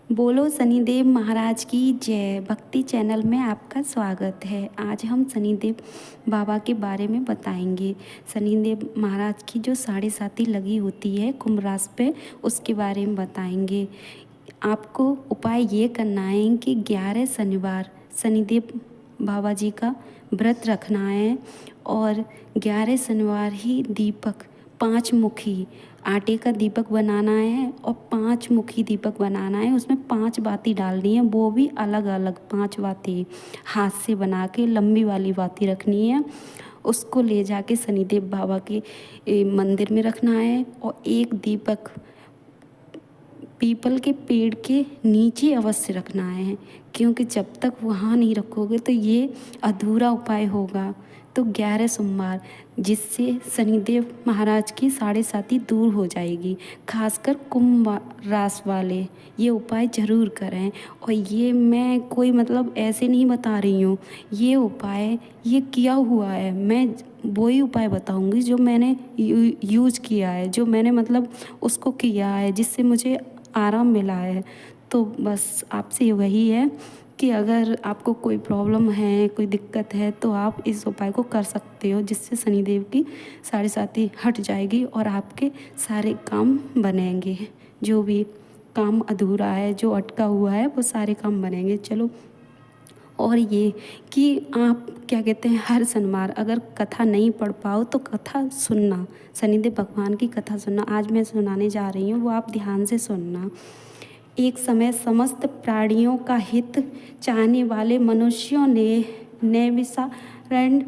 बोलो शनिदेव महाराज की जय। भक्ति चैनल में आपका स्वागत है। आज हम शनिदेव बाबा के बारे में बताएंगे। शनिदेव महाराज की जो साढ़े साती लगी होती है कुंभ राशि पे, उसके बारे में बताएंगे। आपको उपाय ये करना है कि 11 शनिवार शनिदेव बाबा जी का व्रत रखना है और 11 शनिवार ही दीपक 5 मुखी आटे का दीपक बनाना है और 5 मुखी दीपक बनाना है। उसमें 5 बाती डालनी है, वो भी अलग अलग 5 बाती हाथ से बना के लंबी वाली बाती रखनी है। उसको ले जाके शनिदेव बाबा के मंदिर में रखना है और एक दीपक पीपल के पेड़ के नीचे अवश्य रखना है, क्योंकि जब तक वहाँ नहीं रखोगे तो ये अधूरा उपाय होगा। तो 11 सोमवार, जिससे शनिदेव महाराज की साढ़े साती दूर हो जाएगी। खासकर कुंभ राशि वाले ये उपाय ज़रूर करें। और ये मैं कोई ऐसे नहीं बता रही हूँ, ये उपाय ये किया हुआ है। मैं वही उपाय बताऊँगी जो मैंने यूज किया है, जो मैंने उसको किया है, जिससे मुझे आराम मिला है। तो बस आपसे वही है कि अगर आपको कोई प्रॉब्लम है, कोई दिक्कत है, तो आप इस उपाय को कर सकते हो, जिससे शनिदेव की साढ़े साती हट जाएगी और आपके सारे काम बनेंगे। जो भी काम अधूरा है, जो अटका हुआ है, वो सारे काम बनेंगे। चलो, और ये कि आप क्या कहते हैं, हर शनिवार अगर कथा नहीं पढ़ पाओ तो कथा सुनना, शनिदेव भगवान की कथा सुनना। आज मैं सुनाने जा रही हूँ, वो आप ध्यान से सुनना। एक समय समस्त प्राणियों का हित चाहने वाले मनुष्यों ने नैमिषारण्य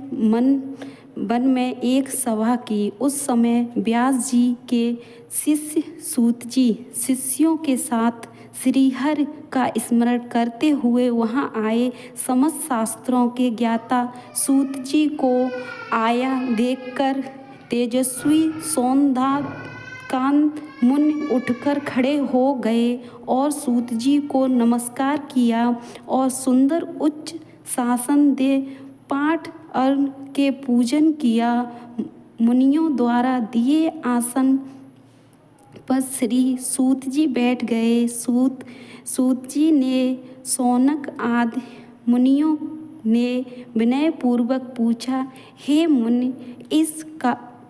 वन में एक सभा की। उस समय व्यास जी के शिष्य सूत जी शिष्यों के साथ श्रीहरि का स्मरण करते हुए वहां आए। समस्त शास्त्रों के ज्ञाता सूत जी को आया देखकर तेजस्वी सौंदाकांत मुनि उठकर खड़े हो गए और सूत जी को नमस्कार किया और सुंदर उच्च शासन दे पाठ अर्घ के पूजन किया। मुनियों द्वारा दिए आसन पर श्री सूत जी बैठ गए। सूत जी ने शौनक आदि मुनियों ने विनय पूर्वक पूछा, हे मुनि, इस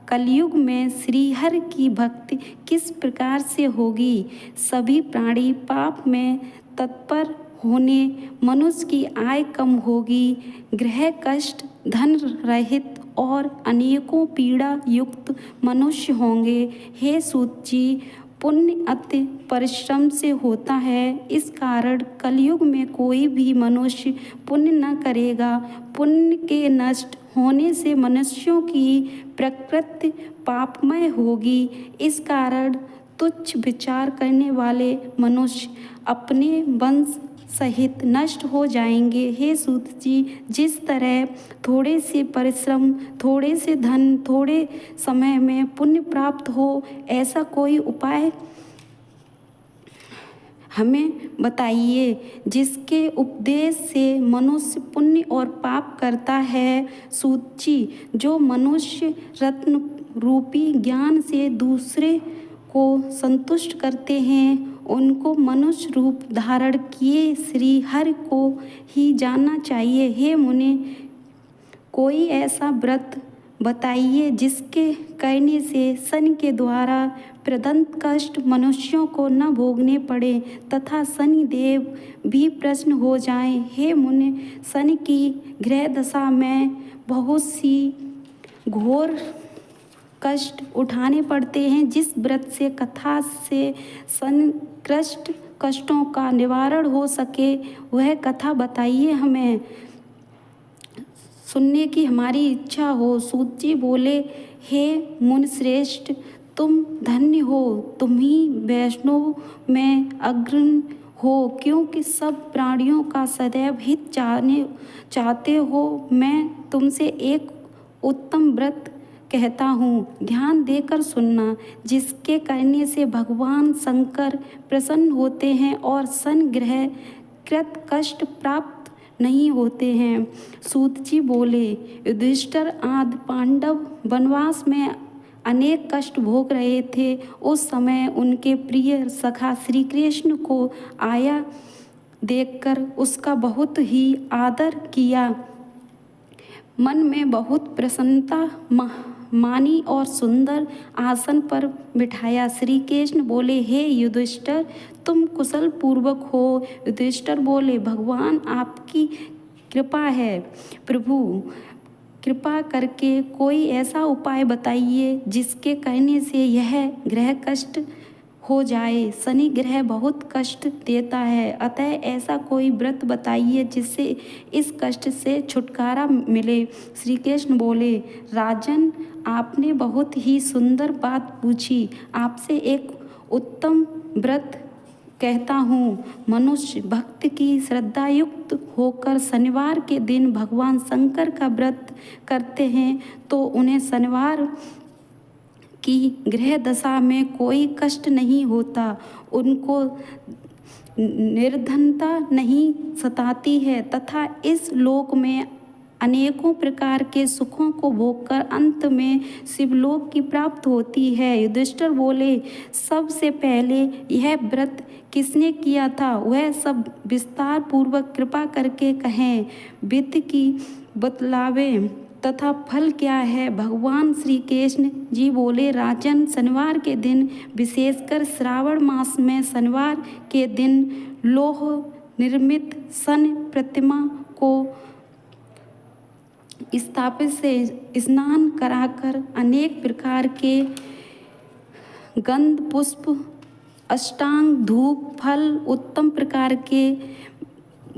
कलयुग में श्रीहरि की भक्ति किस प्रकार से होगी? सभी प्राणी पाप में तत्पर होने, मनुष्य की आय कम होगी, गृह कष्ट, धन रहित और अनेकों पीड़ा युक्त मनुष्य होंगे। हे सूत जी, पुण्य अति परिश्रम से होता है, इस कारण कलयुग में कोई भी मनुष्य पुण्य न करेगा। पुण्य के नष्ट होने से मनुष्यों की प्रकृति पापमय होगी। इस कारण तुच्छ विचार करने वाले मनुष्य अपने वंश सहित नष्ट हो जाएंगे। हे सूत जी, जिस तरह थोड़े से परिश्रम, थोड़े से धन, थोड़े समय में पुण्य प्राप्त हो, ऐसा कोई उपाय हमें बताइए जिसके उपदेश से मनुष्य पुण्य और पाप करता है। सूत जी, जो मनुष्य रत्न रूपी ज्ञान से दूसरे को संतुष्ट करते हैं, उनको मनुष्य रूप धारण किए श्री हरि को ही जानना चाहिए। हे मुनि, कोई ऐसा व्रत बताइए जिसके करने से शनि के द्वारा प्रदत्त कष्ट मनुष्यों को न भोगने पड़े तथा शनि देव भी प्रसन्न हो जाएं। हे मुनि, शनि की ग्रह दशा में बहुत सी घोर कष्ट उठाने पड़ते हैं। जिस व्रत से कथा से संकृष्ट कष्टों का निवारण हो सके, वह कथा बताइए, हमें सुनने की हमारी इच्छा हो। सूत जी बोले, हे मुनि श्रेष्ठ, तुम धन्य हो, तुम ही वैष्णव में अग्रणी हो, क्योंकि सब प्राणियों का सदैव हित चाहते हो। मैं तुमसे एक उत्तम व्रत कहता हूँ, ध्यान देकर सुनना, जिसके करने से भगवान शंकर प्रसन्न होते हैं और शनि ग्रह कृत कष्ट प्राप्त नहीं होते हैं। सूत जी बोले, युधिष्ठिर आदि पांडव वनवास में अनेक कष्ट भोग रहे थे। उस समय उनके प्रिय सखा श्री कृष्ण को आया देखकर उसका बहुत ही आदर किया, मन में बहुत प्रसन्नता मानी और सुंदर आसन पर बिठाया। श्री कृष्ण बोले, हे युधिष्ठिर, तुम कुशल पूर्वक हो। युधिष्ठिर बोले, भगवान आपकी कृपा है। प्रभु, कृपा करके कोई ऐसा उपाय बताइए जिसके कहने से यह ग्रह कष्ट हो जाए। शनि ग्रह बहुत कष्ट देता है, अतः ऐसा कोई व्रत बताइए जिससे इस कष्ट से छुटकारा मिले। श्री कृष्ण बोले, राजन, आपने बहुत ही सुंदर बात पूछी। आपसे एक उत्तम व्रत कहता हूँ। मनुष्य भक्त की श्रद्धायुक्त होकर शनिवार के दिन भगवान शंकर का व्रत करते हैं तो उन्हें शनिवार की ग्रह दशा में कोई कष्ट नहीं होता, उनको निर्धनता नहीं सताती है तथा इस लोक में अनेकों प्रकार के सुखों को भोगकर अंत में शिवलोक की प्राप्त होती है। युधिष्ठिर बोले, सबसे पहले यह व्रत किसने किया था वह सब विस्तार पूर्वक कृपा करके कहें। विधि की बतलावें तथा फल क्या है। भगवान श्री कृष्ण जी बोले, राजन, शनिवार के दिन, विशेषकर श्रावण मास में शनिवार के दिन लोह निर्मित सन प्रतिमा को स्थापित से स्नान कराकर अनेक प्रकार के गंध पुष्प, अष्टांग, धूप, फल, उत्तम प्रकार के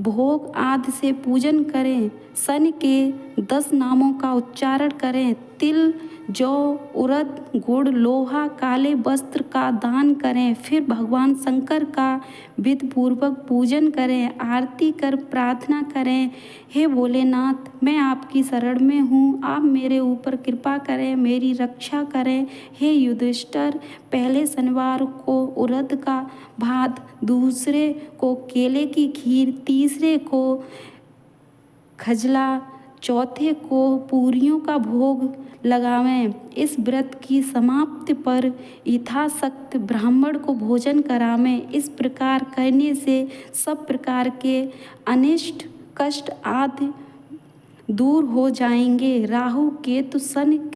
भोग आदि से पूजन करें। शनि के 10 नामों का उच्चारण करें। तिल, जौ, उड़द, गुड़, लोहा, काले वस्त्र का दान करें। फिर भगवान शंकर का विधि पूर्वक पूजन करें, आरती कर प्रार्थना करें, हे भोलेनाथ, मैं आपकी शरण में हूँ, आप मेरे ऊपर कृपा करें, मेरी रक्षा करें। हे युधिष्ठिर, पहले शनिवार को उड़द का भात, दूसरे को केले की खीर, तीसरे को खजला, चौथे को पूरियों का भोग लगावें। इस व्रत की समाप्ति पर यथाशक्त ब्राह्मण को भोजन करावें। इस प्रकार करने से सब प्रकार के अनिष्ट, कष्ट आदि दूर हो जाएंगे। राहु, केतु, शनि